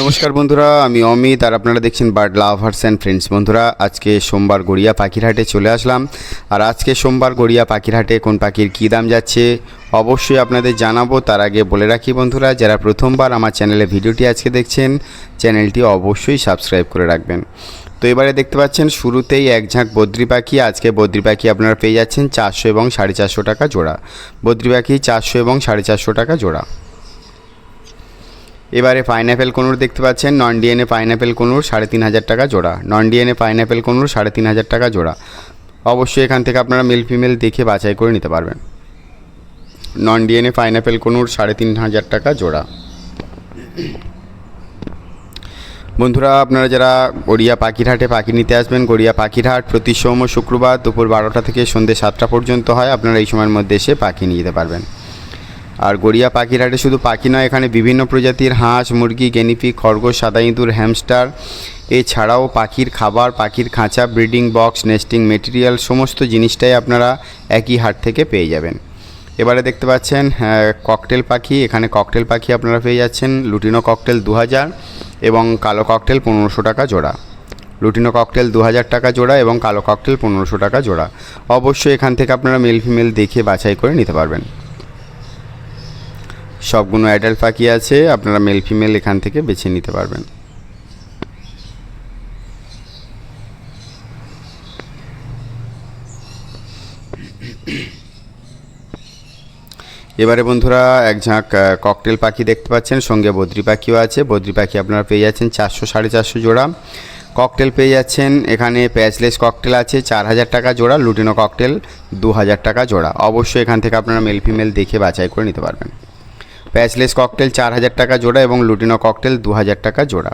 নমস্কার বন্ধুরা, আমি অমিত আর আপনারা দেখছেন বার্ড লাভার্স অ্যান্ড ফ্রেন্ডস। বন্ধুরা, আজকে সোমবার গড়িয়া পাখির হাটে চলে আসলাম। আর আজকে সোমবার গড়িয়া পাখির হাটে কোন পাখির কী দাম যাচ্ছে অবশ্যই আপনাদের জানাবো। তার আগে বলে রাখি বন্ধুরা, যারা প্রথমবার আমার চ্যানেলে ভিডিওটি আজকে দেখছেন, চ্যানেলটি অবশ্যই সাবস্ক্রাইব করে রাখবেন। তো এবারে দেখতে পাচ্ছেন শুরুতেই এক ঝাঁক বদ্রি পাখি। আজকে বদ্রি পাখি আপনারা পেয়ে যাচ্ছেন 400 এবং 450 টাকা জোড়া। বদ্রি পাখি 400 এবং 450 টাকা জোড়া। এবারে পাইনঅ্যাপেল কোনুর দেখতে পাচ্ছেন, নন ডিএনএ পাইনঅ্যাপেল কোনুর 3500 টাকা জোড়া। নন ডিএনএ পাইনঅ্যাপেল কোনুর 3500 টাকা জোড়া। অবশ্যই এখান থেকে আপনারা মেল ফিমেল দেখে বাছাই করে নিতে পারবেন। নন ডিএনএ পাইনঅ্যাপেল কোনুর 3500 টাকা জোড়া। বন্ধুরা, আপনারা যারা গড়িয়া পাখির হাটে পাখি নিতে আসবেন, গড়িয়া পাখির হাট প্রতি সোম ও শুক্রবার দুপুর 12টা থেকে সন্ধ্যে 7টা পর্যন্ত হয়। আপনারা এই সময়ের মধ্যে এসে পাখি নিয়ে যেতে পারবেন। আর গড়িয়া পাখির হাটে শুধু পাখি নয়, এখানে বিভিন্ন প্রজাতির হাঁস, মুরগি, গেনিপিগ, খরগোশ, সাদা ইঁদুর, হ্যামস্টার, এছাড়াও পাখির খাবার, পাখির খাঁচা, ব্রিডিং বক্স, নেস্টিং মেটেরিয়াল সমস্ত জিনিসটাই আপনারা একই হাট থেকে পেয়ে যাবেন। এবারে দেখতে পাচ্ছেন ককটেল পাখি। এখানে ককটেল পাখি আপনারা পেয়ে যাচ্ছেন লুটিনো ককটেল 2000 এবং কালো ককটেল 1500 টাকা জোড়া। লুটিনো ককটেল 2000 টাকা জোড়া এবং কালো ককটেল 1500 টাকা জোড়া। অবশ্যই এখান থেকে আপনারা মেল ফিমেল দেখে বাছাই করে নিতে পারবেন। সবগুলো অ্যাডাল্ট পাখি আছে, আপনারা মেল ফিমেল এখান থেকে বেছে নিতে পারবেন। এবারে বন্ধুরা এক ঝাঁক ককটেল পাখি দেখতে পাচ্ছেন, সঙ্গে বদ্রি পাখিও আছে। বদ্রি পাখি আপনারা পেয়ে যাচ্ছেন 400 450 জোড়া। ককটেল পেয়ে যাচ্ছেন এখানে প্যাচলেস ককটেল আছে 4000 টাকা জোড়া। লুটিনো ককটেল 2000 টাকা জোড়া। অবশ্যই এখান থেকে আপনারা মেল ফিমেল দেখে বাছাই করে নিতে পারবেন। প্যাচলেস ককটেল 4000 টাকা জোড়া এবং লুটিনো ককটেল 2000 টাকা জোড়া।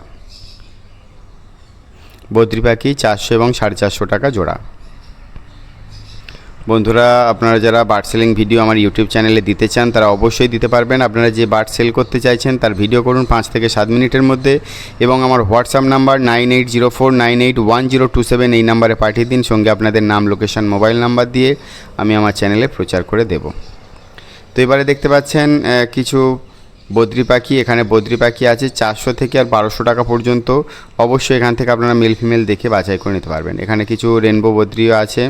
বদ্রি পাখি 400 এবং 450 টাকা জোড়া। বন্ধুরা, আপনারা যারা বার্ড সেলিং ভিডিও আমার ইউটিউব চ্যানেলে দিতে চান তারা অবশ্যই দিতে পারবেন। আপনারা যে বার্ড সেল করতে চাইছেন তার ভিডিও করুন 5 থেকে 7 মিনিটের মধ্যে এবং আমার হোয়াটসঅ্যাপ নাম্বার 9804981027 এই নাম্বারে পাঠিয়ে দিন। সঙ্গে আপনাদের নাম, লোকেশন, মোবাইল নাম্বার দিয়ে আমি আমার চ্যানেলে প্রচার করে দেব। তো এবারে দেখতে পাচ্ছেন কিছু বদ্রি পাখি। এখানে বদ্রি পাখি আছে 400 থেকে আর 1200 টাকা পর্যন্ত। অবশ্যই এখান থেকে আপনারা মেল ফিমেল দেখে বাছাই করে নিতে পারবেন। এখানে কিছু রেনবো বদ্রিও আছে।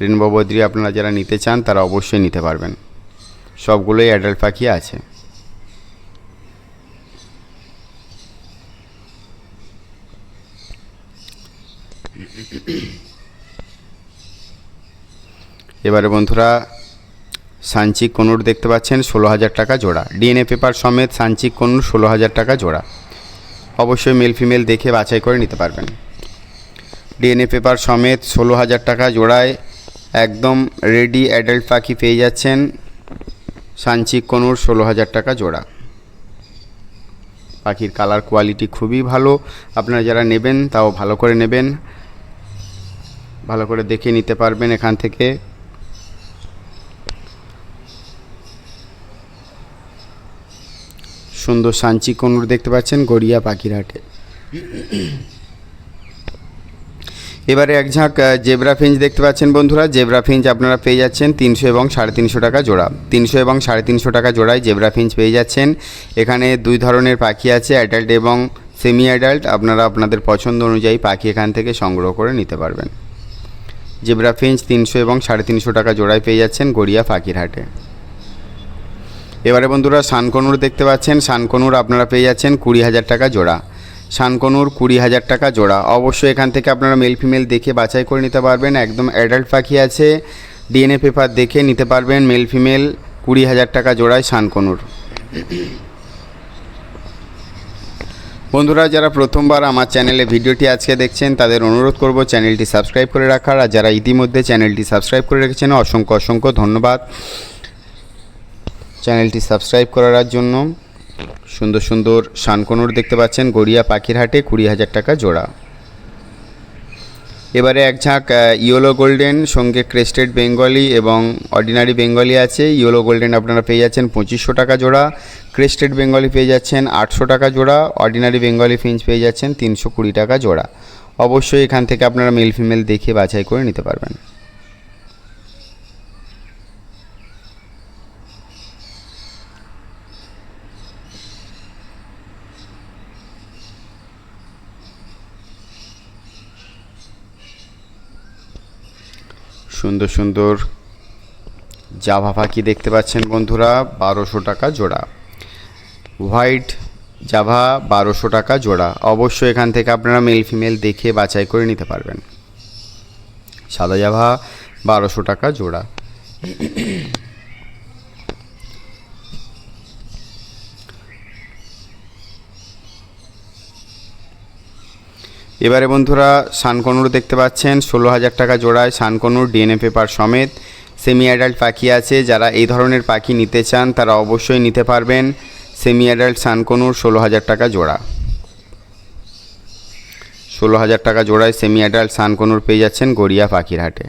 রেনবো বদ্রি আপনারা যারা নিতে চান তারা অবশ্যই নিতে পারবেন। সবগুলোই অ্যাডাল্ট পাখি আছে। এবারে বন্ধুরা সানচিক কোনুর দেখতে পাচ্ছেন 16000 টাকা জোড়া। ডিএনএ পেপার সমেত সানচিক কোনুর 16000 টাকা জোড়া। অবশ্যই মেল ফিমেল দেখে বাছাই করে নিতে পারবেন। ডিএনএ পেপার সমেত 16000 টাকা জোড়ায় একদম রেডি অ্যাডাল্ট পাখি পেয়ে যাচ্ছেন সানচিক কোনুর 16000 টাকা জোড়া। পাখির কালার কোয়ালিটি খুবই ভালো। আপনারা যারা নেবেন তাও ভালো করে নেবেন, ভালো করে দেখে নিতে পারবেন এখান থেকে। সুন্দর সানচিক কোনুর দেখতে পাচ্ছেন গড়িয়া পাখির হাটে। এবারে এক ঝাঁক জেব্রা ফিঞ্চ দেখতে পাচ্ছেন বন্ধুরা। জেব্রা ফিঞ্চ আপনারা পেয়ে যাচ্ছেন 300 এবং 350 টাকা জোড়া। 300 এবং 350 টাকা জোড়ায় জেব্রা ফিঞ্চ পেয়ে যাচ্ছেন। এখানে দুই ধরনের পাখি আছে, অ্যাডাল্ট এবং সেমি অ্যাডাল্ট। আপনারা আপনাদের পছন্দ অনুযায়ী পাখি এখান থেকে সংগ্রহ করে নিতে পারবেন। জেব্রা ফিঞ্চ 300 এবং 350 টাকা জোড়ায় পেয়ে যাচ্ছেন গড়িয়া পাখির হাটে। এবারে বন্ধুরা সানকনুর দেখতে পাচ্ছেন। সানকনুর আপনারা পেয়ে যাচ্ছেন 20000 টাকা জোড়া। সানকনুর 20000 টাকা জোড়া। অবশ্যই এখান থেকে আপনারা মেল ফিমেল দেখে বাছাই করে নিতে পারবেন। একদম অ্যাডাল্ট পাখি আছে, ডিএনএ পেপার দেখে নিতে পারবেন। মেল ফিমেল 20000 টাকা জোড়ায় সানকনুর। বন্ধুরা, যারা প্রথমবার আমার চ্যানেলে ভিডিওটি আজকে দেখছেন তাদের অনুরোধ করব চ্যানেলটি সাবস্ক্রাইব করে রাখার। আর যারা ইতিমধ্যে চ্যানেলটি সাবস্ক্রাইব করে রেখেছেন অসংখ্য অসংখ্য ধন্যবাদ চ্যানেলটি সাবস্ক্রাইব করার জন্য। সুন্দর সুন্দর সানকনুর দেখতে পাচ্ছেন গড়িয়া পাখির হাটে 20000 টাকা জোড়া। এবারে এক ঝাঁক ইয়েলো গোল্ডেন সঙ্গে ক্রেস্টেড বেঙ্গলি এবং অর্ডিনারি বেঙ্গলি আছে। ইয়েলো গোল্ডেন আপনারা পেয়ে যাচ্ছেন 2500 টাকা জোড়া। ক্রেস্টেড বেঙ্গলি পেয়ে যাচ্ছেন 800 টাকা জোড়া। অর্ডিনারি বেঙ্গলি ফিঞ্চ পেয়ে যাচ্ছেন 320 টাকা জোড়া। অবশ্যই এখান থেকে আপনারা মেল ফিমেল দেখে বাছাই করে নিতে পারবেন। সুন্দর সুন্দর জাভা পাখি দেখতে পাচ্ছেন বন্ধুরা, 1200 টাকা জোড়া। হোয়াইট জাভা 1200 টাকা জোড়া। অবশ্যই এখান থেকে আপনারা মেল ফিমেল দেখে বাছাই করে নিতে পারবেন। সাদা জাভা 1200 টাকা জোড়া। এবারে বন্ধুরা সানকনুর দেখতে পাচ্ছেন 16,000 টাকা জোড়ায়। সানকনুর ডিএনএ পেপার সমেত সেমি অ্যাডাল্ট পাখি আছে। যারা এই ধরনের পাখি নিতে চান তারা অবশ্যই নিতে পারবেন। সেমি অ্যাডাল্ট সানকনুর 16,000 টাকা জোড়া। 16,000 টাকা জোড়ায় সেমি অ্যাডাল্ট সানকনুর পেয়ে যাচ্ছেন গড়িয়া পাখির হাটে।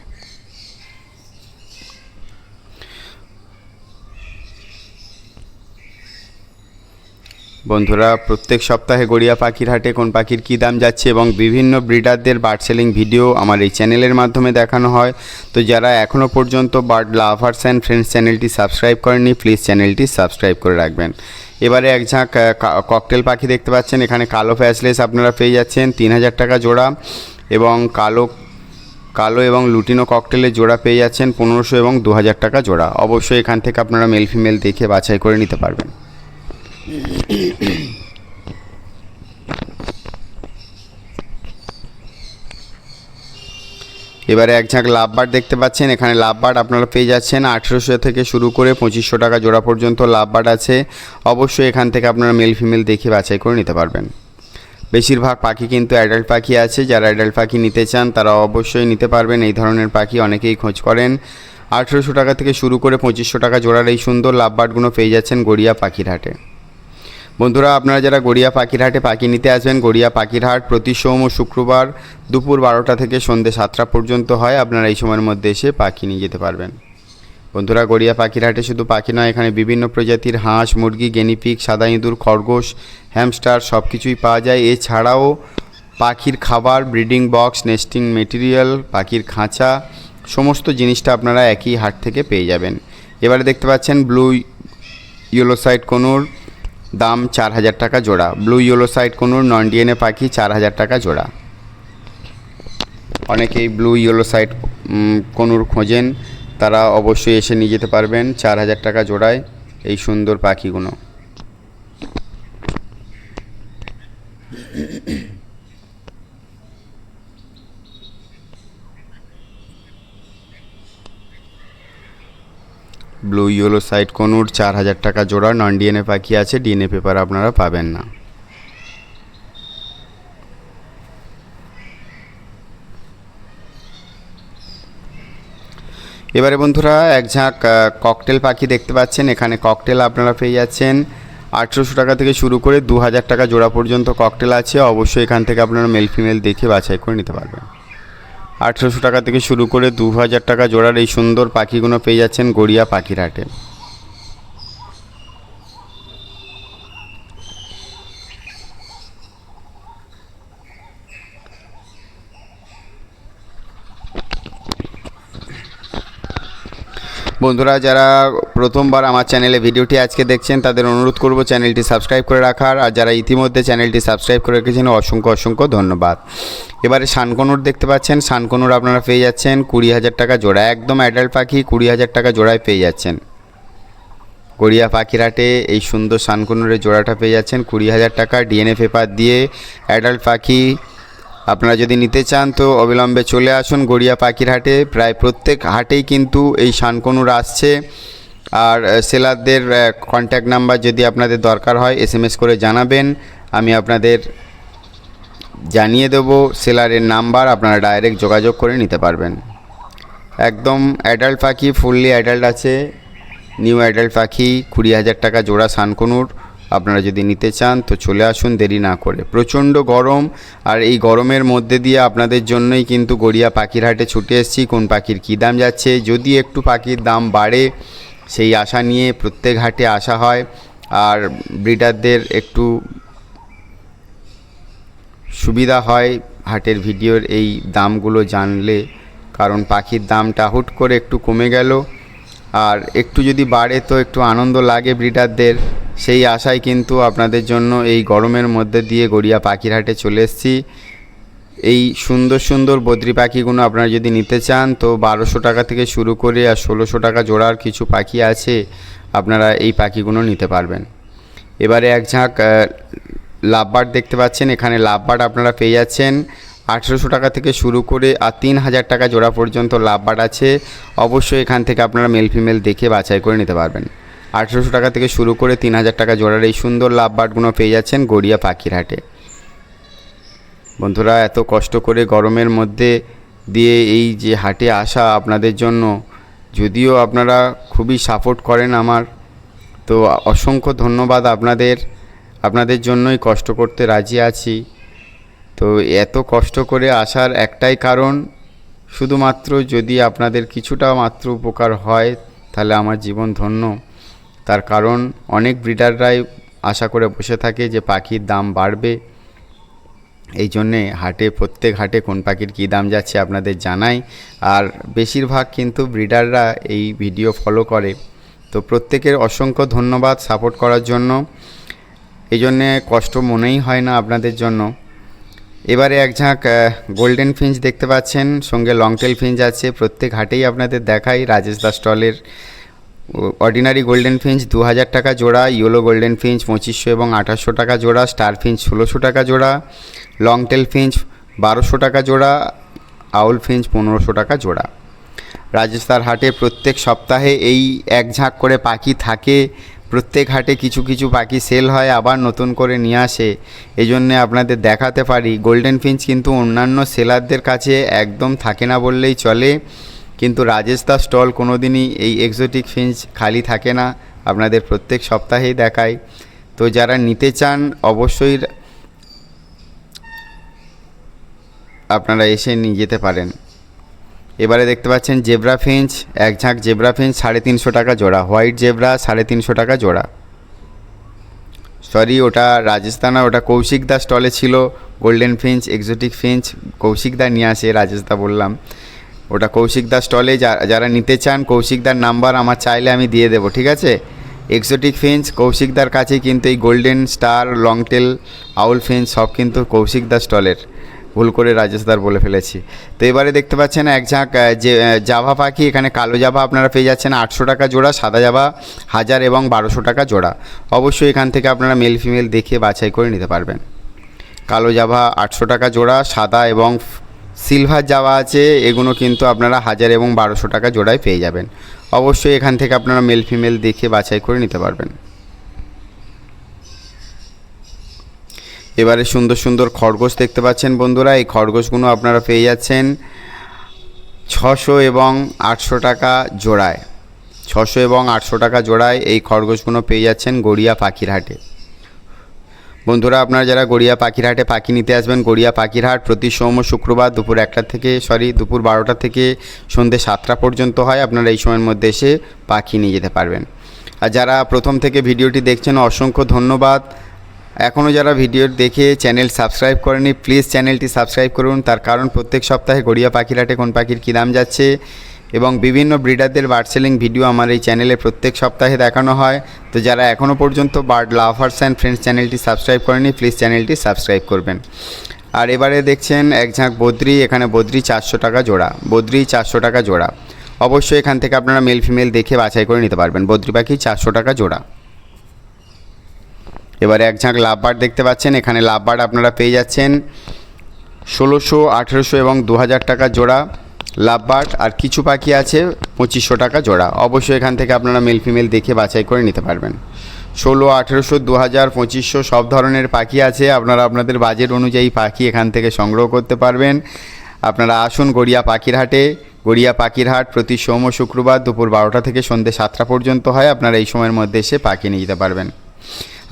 বন্ধুরা প্রত্যেক সপ্তাহে গড়িয়া পাখির হাটে কোন পাখির কী দাম যাচ্ছে এবং বিভিন্ন ব্রিডারদের বার্ড সেলিং ভিডিও আমার এই চ্যানেলের মাধ্যমে দেখানো হয়। তো যারা এখনও পর্যন্ত বার্ড লাভার্স অ্যান্ড ফ্রেন্ডস চ্যানেলটি সাবস্ক্রাইব করেননি প্লিজ চ্যানেলটি সাবস্ক্রাইব করে রাখবেন। এবারে এক ঝাঁক ককটেল পাখি দেখতে পাচ্ছেন। এখানে কালো ফ্যাসলেস আপনারা পেয়ে যাচ্ছেন 3,000 টাকা জোড়া এবং কালো এবং লুটিনো ককটেলের জোড়া পেয়ে যাচ্ছেন 1500 এবং 2,000 টাকা জোড়া। অবশ্যই এখান থেকে আপনারা মেল ফিমেল দেখে বাছাই করে নিতে পারবেন। এবারে এক ঝাঁক লাভবার্ড দেখতে পাচ্ছেন। এখানে লাভবার্ড আপনারা পেয়ে যাচ্ছেন 1800 থেকে শুরু করে 2500 টাকা জোড়া পর্যন্ত লাভবার্ড আছে। অবশ্যই এখান থেকে আপনারা মেল ফিমেল দেখে বাছাই করে নিতে পারবেন। বেশিরভাগ পাখি কিন্তু অ্যাডাল্ট পাখি আছে। যারা অ্যাডাল্ট পাখি নিতে চান তারা অবশ্যই নিতে পারবেন। এই ধরনের পাখি অনেকেই খোঁজ করেন। 1800 টাকা থেকে শুরু করে 2500 টাকা জোড়ার এই সুন্দর লাভবার্ডগুলো পেয়ে যাচ্ছেন গড়িয়া পাখির হাটে। বন্ধুরা আপনারা যারা গড়িয়া পাখির হাটে পাখি নিতে আসবেন, গড়িয়া পাখির হাট প্রতি সোম ও শুক্রবার দুপুর 12টা থেকে সন্ধ্যে 7টা পর্যন্ত হয়। আপনারা এই সময়ের মধ্যে এসে পাখি নিয়ে যেতে পারবেন। বন্ধুরা গড়িয়া পাখির হাটে শুধু পাখি নয়, এখানে বিভিন্ন প্রজাতির হাঁস, মুরগি, গেনিপিগ, সাদা ইঁদুর, খরগোশ, হ্যামস্টার সব কিছুই পাওয়া যায়। এছাড়াও পাখির খাবার, ব্রিডিং বক্স, নেস্টিং মেটেরিয়াল, পাখির খাঁচা সমস্ত জিনিসটা আপনারা একই হাট থেকে পেয়ে যাবেন। এবারে দেখতে পাচ্ছেন ব্লু ইয়েলো সাইড কনুর, দাম 4,000 টাকা জোড়া। Blue yellow side conure non DNA পাখি 4,000 টাকা জোড়া। অনেকেই ব্লু ইয়েলো সাইড কনুর খোঁজেন, তারা অবশ্যই এসে নিয়ে যেতে পারবেন 4,000 টাকা জোড়ায় এই সুন্দর পাখিগুলো। ব্লু ইয়েলো সাইড কনুর 4,000 টাকা জোড়া। নন ডিএনএ পাখি আছে, ডিএনএ পেপার আপনারা পাবেন না। এবারে বন্ধুরা এক ঝাঁক ককটেল পাখি দেখতে পাচ্ছেন। এখানে ককটেল আপনারা পেয়ে যাচ্ছেন 1800 টাকা থেকে শুরু করে 2,000 টাকা জোড়া পর্যন্ত ককটেল আছে। অবশ্যই এখান থেকে আপনারা মেল ফিমেল দেখে বাছাই করে নিতে পারবেন। 1800 টাকা থেকে শুরু করে 2,000 টাকা জোড়ার এই সুন্দর পাখিগুলো পেয়ে যাচ্ছেন গড়িয়া পাখির হাটে। বন্ধুরা যারা প্রথমবার আমার চ্যানেলে ভিডিওটি আজকে দেখছেন তাদের অনুরোধ করব চ্যানেলটি সাবস্ক্রাইব করে রাখার। আর যারা ইতিমধ্যে চ্যানেলটি সাবস্ক্রাইব করে রেখেছেন অসংখ্য ধন্যবাদ। এবারে শানকনুর দেখতে পাচ্ছেন। শানকনুর আপনারা পেয়ে যাচ্ছেন 20,000 টাকা জোড়া। একদম অ্যাডাল্ট পাখি 20,000 টাকা জোড়ায় পেয়ে যাচ্ছেন। গড়িয়া পাখির হাটে এই সুন্দর শানকনুরের জোড়াটা পেয়ে যাচ্ছেন 20,000 টাকা ডিএনএ পেপার দিয়ে। অ্যাডাল্ট পাখি আপনারা যদি নিতে চান তো অবিলম্বে চলে আসুন গড়িয়া পাখির হাটে। প্রায় প্রত্যেক হাটেই কিন্তু এই শানকনুর আসছে। আর সেলারদের কন্ট্যাক্ট নাম্বার যদি আপনাদের দরকার হয় SMS করে জানাবেন, আমি আপনাদের জানিয়ে দেব সেলারের নাম্বার, আপনারা ডাইরেক্ট যোগাযোগ করে নিতে পারবেন। একদম অ্যাডাল্ট পাখি, ফুললি অ্যাডাল্ট আছে, নিউ অ্যাডাল্ট পাখি 20,000 টাকা জোড়া শানকনুর। আপনারা যদি নিতে চান তো চলে আসুন দেরি না করে। প্রচণ্ড গরম, আর এই গরমের মধ্যে দিয়ে আপনাদের জন্যই কিন্তু গড়িয়া পাখির হাটে ছুটে এসেছি। কোন পাখির কী দাম যাচ্ছে, যদি একটু পাখির দাম বাড়ে সেই আশা নিয়ে প্রত্যেক হাটে আসা হয়। আর ব্রিডারদের একটু সুবিধা হয় হাটের ভিডিওর এই দামগুলো জানলে, কারণ পাখির দামটা হুট করে একটু কমে গেল আর একটু যদি বাড়ে তো একটু আনন্দ লাগে ব্রিডারদের। সেই আশায় কিন্তু আপনাদের জন্য এই গরমের মধ্যে দিয়ে গড়িয়া পাখির হাটে চলে এসেছি। এই সুন্দর সুন্দর বদ্রি পাখিগুলো আপনারা যদি নিতে চান তো 1200 টাকা থেকে শুরু করে আর 1600 টাকা জোড়ার কিছু পাখি আছে, আপনারা এই পাখিগুলো নিতে পারবেন। এবারে এক ঝাঁক লাভবার্ড দেখতে পাচ্ছেন। এখানে লাভবার্ড আপনারা পেয়ে যাচ্ছেন 1800 টাকা থেকে শুরু করে আর 3000 টাকা জোড়া পর্যন্ত লাভবার্ড আছে। অবশ্যই এখান থেকে আপনারা মেল ফিমেল দেখে বাছাই করে নিতে পারবেন। 1800 টাকা থেকে শুরু করে 3000 টাকা জোড়ার এই সুন্দর লাভবার্ডগুলো পেয়ে যাচ্ছেন গড়িয়া পাখির হাটে। বন্ধুরা, এত কষ্ট করে গরমের মধ্যে দিয়ে এই যে হাটে আসা আপনাদের জন্য, যদিও আপনারা খুবই সাপোর্ট করেন আমার, তো অসংখ্য ধন্যবাদ আপনাদের জন্যই কষ্ট করতে রাজি আছি। তো এত কষ্ট করে আসার একটাই কারণ, শুধুমাত্র যদি আপনাদের কিছুটা মাত্র উপকার হয় তাহলে আমার জীবন ধন্য। তার কারণ অনেক ব্রিডাররাই আশা করে বসে থাকে যে পাখির দাম বাড়বে, এই জন্যে প্রত্যেক হাটে কোন পাখির কী দাম যাচ্ছে আপনাদের জানাই। আর বেশিরভাগ কিন্তু ব্রিডাররা এই ভিডিও ফলো করে। তো প্রত্যেকের অসংখ্য ধন্যবাদ সাপোর্ট করার জন্য, এই জন্যে কষ্ট মনেই হয় না আপনাদের জন্য। এবারে এক ঝাঁক গোল্ডেন ফিঞ্চ দেখতে পাচ্ছেন, সঙ্গে লংটেল ফিঞ্চ আছে। প্রত্যেক হাটেই আপনাদের দেখাই। রাজেশ দা স্টলের অর্ডিনারি গোল্ডেন ফিঞ্চ 2000 টাকা জোড়া, ইয়েলো গোল্ডেন ফিঞ্চ 2500 এবং 2800 টাকা জোড়া, স্টার ফিঞ্চ 1600 টাকা জোড়া, লংটেল ফিঞ্চ 1200 টাকা জোড়া, আউল ফিঞ্চ 1500 টাকা জোড়া। রাজস্থান হাটে প্রত্যেক সপ্তাহে এই এক ঝাঁক করে পাখি থাকে। প্রত্যেক হাটে কিছু কিছু পাখি সেল হয়, আবার নতুন করে নিয়ে আসে। এই জন্যে আপনাদের দেখাতে পারি। গোল্ডেন ফিঞ্চ কিন্তু অন্যান্য সেলারদের কাছে একদম থাকে না বললেই চলে, কিন্তু রাজেশ দা স্টল কোনো দিনই এই এক্সোটিক ফিঞ্চ খালি থাকে না, আপনাদের প্রত্যেক সপ্তাহেই দেখায়। তো যারা নিতে চান অবশ্যই আপনারা এসে নিয়ে যেতে পারেন। এবারে দেখতে পাচ্ছেন জেব্রা ফিঞ্চ, এক ঝাঁক জেব্রা ফিঞ্চ 350 টাকা জোড়া, হোয়াইট জেব্রা 350 টাকা জোড়া। সরি, ওটা রাজস্থান, ওটা কৌশিক দা স্টলে ছিল। Golden finch exotic finch Kaushik দা নিয়ে আসে, রাজেশ দা বললাম। ওটা কৌশিক দা স্টলে, যারা নিতে চান কৌশিক দার নাম্বার আমার চাইলে আমি দিয়ে দেবো, ঠিক আছে। এক্সোটিক ফিঞ্চ কৌশিক দার কাছেই, কিন্তু এই গোল্ডেন স্টার লংটেল আউল ফিঞ্চ সব কিন্তু কৌশিক দা স্টলের। ভুল করে রাজেশ দার বলে ফেলেছি। তো এবারে দেখতে পাচ্ছেন এক ঝাঁক যে জাভা পাখি। এখানে কালো জাভা আপনারা পেয়ে যাচ্ছেন 800 টাকা জোড়া, সাদা জাভা 1000 এবং 1200 টাকা জোড়া। অবশ্যই এখান থেকে আপনারা মেল ফিমেল দেখে বাছাই করে নিতে পারবেন। কালো জাভা 800 টাকা জোড়া, সাদা এবং সিলভার জাভা আছে, এগুলো কিন্তু আপনারা 1000 এবং 1200 টাকা জোড়ায় পেয়ে যাবেন। অবশ্যই এখান থেকে আপনারা মেল ফিমেল দেখে বাছাই করে নিতে পারবেন। এবারে সুন্দর সুন্দর খরগোশ দেখতে পাচ্ছেন বন্ধুরা। এই খরগোশগুলো আপনারা পেয়ে যাচ্ছেন 600 এবং 800 টাকা জোড়ায়। 600 এবং 800 টাকা জোড়ায় এই খরগোশগুলো পেয়ে যাচ্ছেন গড়িয়া পাখির হাটে। বন্ধুরা, আপনারা যারা গড়িয়া পাখির হাটে পাখি নিতে আসবেন, গড়িয়া পাখির হাট প্রতি সোম ও শুক্রবার দুপুর 12টা থেকে সন্ধ্যে 7টা পর্যন্ত হয়। আপনারা এই সময়ের মধ্যে এসে পাখি নিয়ে যেতে পারবেন। আর যারা প্রথম থেকে ভিডিওটি দেখছেন অসংখ্য ধন্যবাদ। এখনও যারা ভিডিও দেখে চ্যানেল সাবস্ক্রাইব করেনি, প্লিজ চ্যানেলটি সাবস্ক্রাইব করুন। তার কারণ প্রত্যেক সপ্তাহে গড়িয়া পাখির হাটে কোন পাখির কী দাম যাচ্ছে এবং বিভিন্ন ব্রিডারদের বার্ড সেলিং ভিডিও আমার এই চ্যানেলে প্রত্যেক সপ্তাহে দেখানো হয়। তো যারা এখনও পর্যন্ত বার্ড লাভার্স অ্যান্ড ফ্রেন্ডস চ্যানেলটি সাবস্ক্রাইব করেনি, প্লিজ চ্যানেলটি সাবস্ক্রাইব করবেন। আর এবারে দেখছেন এক ঝাঁক বদ্রি। এখানে বদ্রি 400 টাকা জোড়া, বদ্রি 400 টাকা জোড়া। অবশ্যই এখান থেকে আপনারা মেল ফিমেল দেখে বাছাই করে নিতে পারবেন। বদ্রি পাখি 400 টাকা জোড়া। এবারে এক ঝাঁক লাভবার্ড দেখতে পাচ্ছেন। এখানে লাভবার্ড আপনারা পেয়ে যাচ্ছেন 1600, 1800 এবং 2000 টাকা জোড়া লাভবার্ড। আর কিছু পাখি আছে 2500 টাকা জোড়া। অবশ্যই এখান থেকে আপনারা মেল ফিমেল দেখে বাছাই করে নিতে পারবেন। 1600, 1800, 2000, 2500 সব ধরনের পাখি আছে। আপনারা আপনাদের বাজেট অনুযায়ী পাখি এখান থেকে সংগ্রহ করতে পারবেন। আপনারা আসুন গড়িয়া পাখির হাটে। গড়িয়া পাখির হাট প্রতি সোম ও শুক্রবার দুপুর 12টা থেকে সন্ধ্যে 7টা পর্যন্ত হয়। আপনারা এই সময়ের মধ্যে এসে পাখি নিয়ে যেতে পারবেন।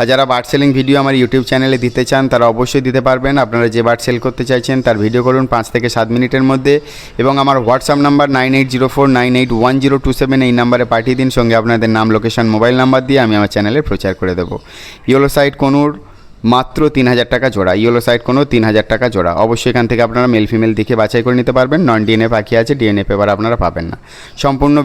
আর যারা বার্ড সেলিং ভিডিও আমার ইউটিউব চ্যানেলে দিতে চান তারা অবশ্যই দিতে পারবেন। আপনারা যে বার্ড সেল করতে চাইছেন তার ভিডিও করুন 5 থেকে 7 মিনিটের মধ্যে এবং আমার হোয়াটসঅ্যাপ নাম্বার 9804981027 এই নাম্বারে পাঠিয়ে দিন। সঙ্গে আপনাদের নাম, লোকেশন, মোবাইল নাম্বার দিয়ে আমি আমার চ্যানেলে প্রচার করে দেবো। ইয়েলো সাইড কোনুর মাত্র 3000 টাকা জোড়া, ইয়েলো সাইড কোনো 3000 টাকা জোড়া। অবশ্যই এখান থেকে আপনারা মেল ফিমেল দেখে বাছাই করে নিতে পারবেন। নন ডিএনএ পাখি আছে, ডিএনএ পেপার আপনারা পাবেন না। সম্পূর্ণ